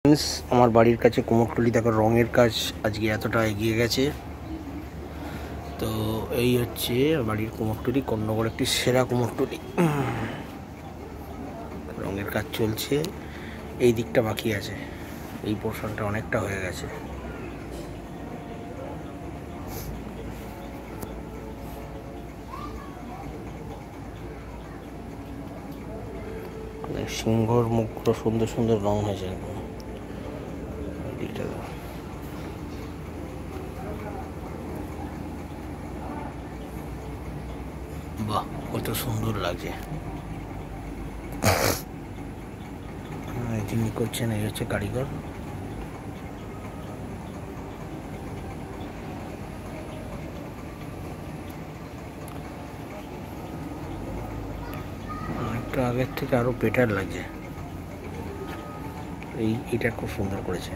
Friends আমার বাড়ির কাছে কুমোরটুলি দেখো রঙের কাজ আজকে এতটা এগিয়ে গেছে। তো এই হচ্ছে বাড়ির কুমোরটুলি, কর্ণগড় একটি সেরা কুমোরটুলি। রঙের কাজ চলছে, এই দিকটা বাকি আছে, এই পোর্শনটা অনেকটা হয়ে গেছে। সিংহর মুখগুলো সুন্দর সুন্দর রং হয়েছে। বাহ, কত সুন্দর লাগছে। যিনি করছেন এই হচ্ছে কারিগর। অনেকটা আগের থেকে আরো বেটার লাগছে। এইটা খুব সুন্দর করেছে।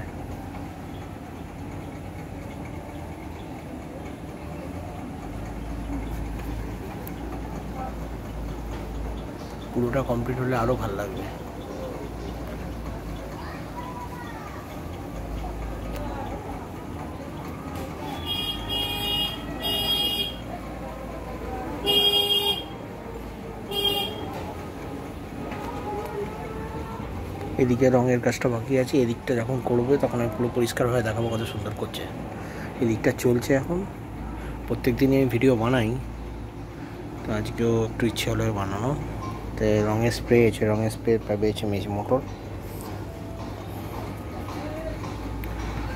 পুরোটা কমপ্লিট হলে আরো ভালো লাগবে। এদিকে রঙের কাজটা বাকি আছে, এদিকটা যখন করবে তখন আমি পুরো পরিষ্কার হয়ে দেখাবো কত সুন্দর করছে। এদিকটা চলছে এখন। প্রত্যেক দিনই আমি ভিডিও বানাই, তো আজকেও একটু ইচ্ছে হলো বানানো। তো রঙের স্প্রে আছে, রঙের স্প্রে পেয়েছে মেজি মোটর।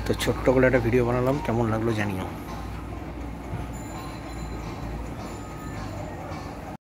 তো ছোট্ট করে একটা ভিডিও বানালাম, কেমন লাগলো জানিও।